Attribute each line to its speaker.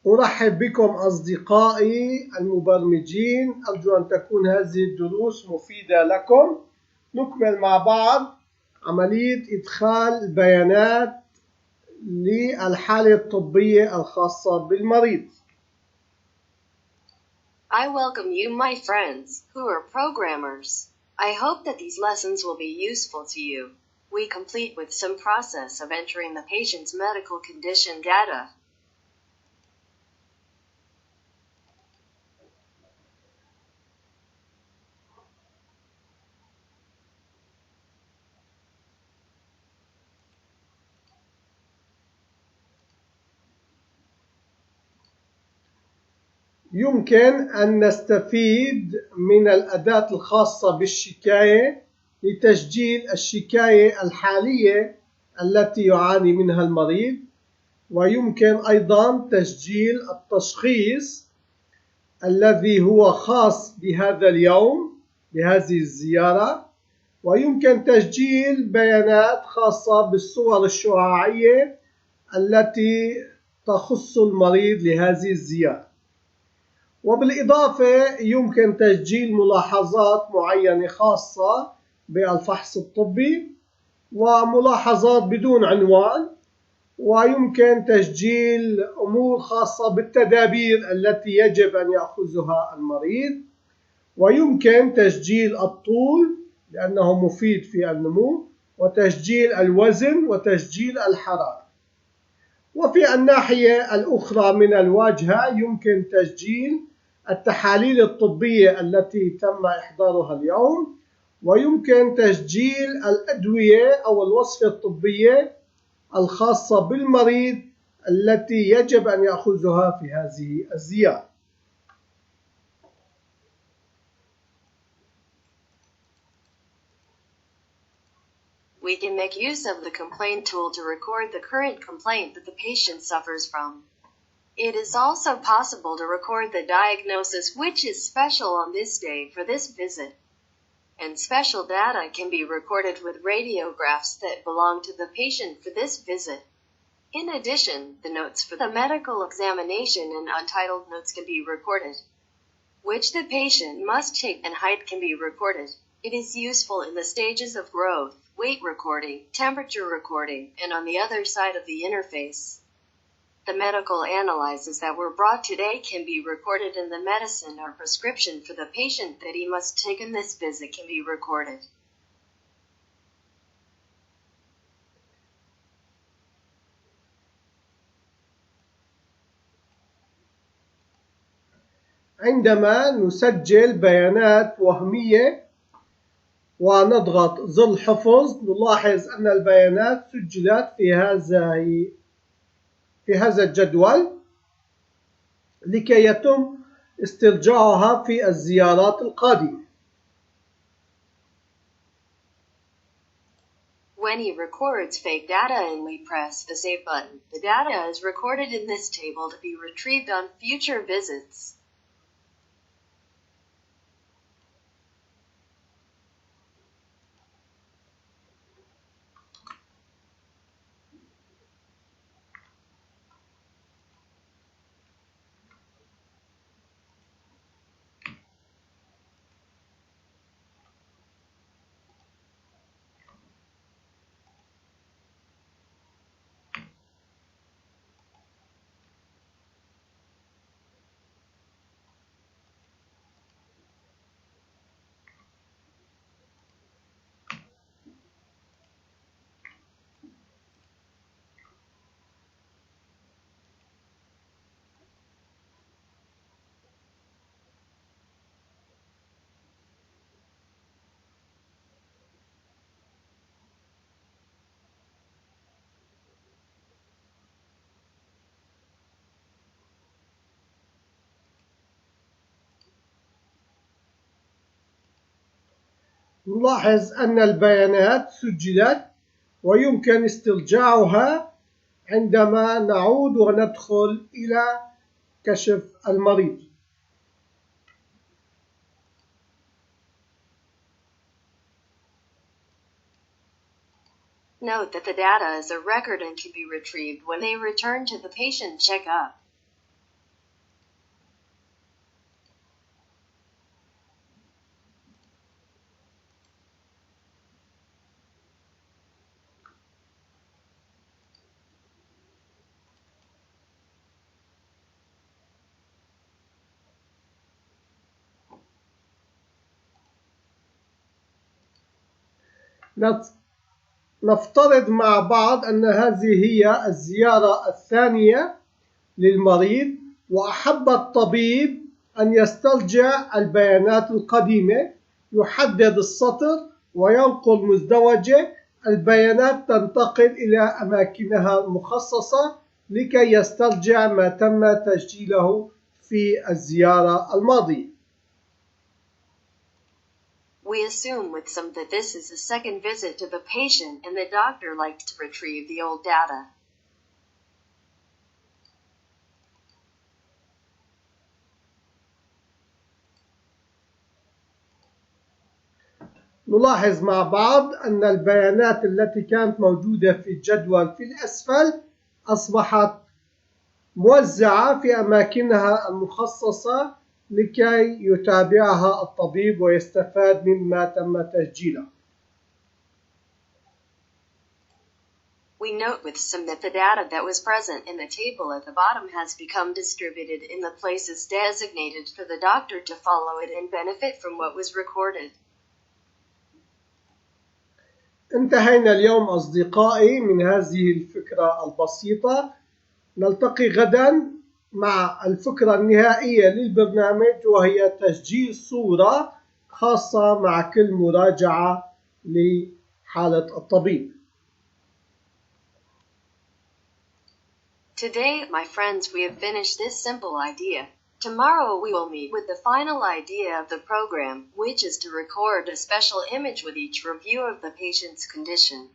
Speaker 1: أرحب بكم أصدقائي المبرمجين. أرجو أن تكون هذه الدروس مفيدة لكم. نكمل مع بعض عملية إدخال البيانات للحالة الطبية الخاصة بالمريض.
Speaker 2: I welcome you, my friends, who are programmers. I hope that these lessons will be useful to you. We complete with some process of entering the patient's medical condition data.
Speaker 1: يمكن أن نستفيد من الأداة الخاصة بالشكاية لتسجيل الشكاية الحالية التي يعاني منها المريض، ويمكن أيضا تسجيل التشخيص الذي هو خاص بهذا اليوم بهذه الزيارة، ويمكن تسجيل بيانات خاصة بالصور الشعاعية التي تخص المريض لهذه الزيارة. وبالإضافة يمكن تسجيل ملاحظات معينة خاصة بالفحص الطبي وملاحظات بدون عنوان، ويمكن تسجيل أمور خاصة بالتدابير التي يجب أن يأخذها المريض، ويمكن تسجيل الطول لأنه مفيد في النمو، وتسجيل الوزن، وتسجيل الحرارة. وفي الناحية الأخرى من الواجهة يمكن تسجيل التحاليل الطبية التي تم إحضارها اليوم، ويمكن تسجيل الأدوية أو الوصفة الطبية الخاصة بالمريض التي يجب أن يأخذها في هذه الزيارة.
Speaker 2: We can make use of the complaint tool to record the current complaint that the patient suffers from. It is also possible to record the diagnosis which is special on this day for this visit. And special data can be recorded with radiographs that belong to the patient for this visit. In addition, the notes for the medical examination and untitled notes can be recorded, which the patient must take, and height can be recorded. It is useful in the stages of growth, weight recording, temperature recording, and on the other side of the interface. The medical analyses that were brought today can be recorded, and the medicine or prescription for the patient that he must take in this visit can be recorded.
Speaker 1: عندما نسجل بيانات وهمية ونضغط ظل حفظ، نلاحظ أن البيانات سجلت في هذا الجدول لكي يتم استرجاعها في الزيارات القادمة.
Speaker 2: When he records fake data and we press the save button, the data is recorded in this table to be retrieved on future visits.
Speaker 1: نلاحظ أن البيانات سجلت ويمكن استرجاعها عندما نعود وندخل إلى كشف المريض.
Speaker 2: Note that the data is a record and can be retrieved when they return to the patient checkup.
Speaker 1: نفترض مع بعض أن هذه هي الزيارة الثانية للمريض، وأحب الطبيب أن يسترجع البيانات القديمة، يحدد السطر وينقل مزدوجة. البيانات تنتقل إلى أماكنها المخصصة لكي يسترجع ما تم تسجيله في الزيارة الماضية.
Speaker 2: We assume with some that this is a second visit to the patient and the doctor liked to retrieve the old data.
Speaker 1: نلاحظ مع بعض أن البيانات التي كانت موجودة في الجدول في الأسفل أصبحت موزعة في أماكنها المخصصة لكي يتابعها الطبيب ويستفاد مما تم تسجيله.
Speaker 2: We note with some that the data that was present in the table at the bottom has become distributed in the places designated for the doctor to follow it and benefit from what was recorded.
Speaker 1: انتهينا اليوم أصدقائي من هذه الفكرة البسيطة. نلتقي غدا مع الفكرة النهائية للبرنامج، وهي تسجيل صورة خاصة مع كل مراجعة لحالة الطبيب.
Speaker 2: Today, my friends, we have finished this simple idea. Tomorrow we will meet with the final idea of the program, which is to record a special image with each review of the patient's condition.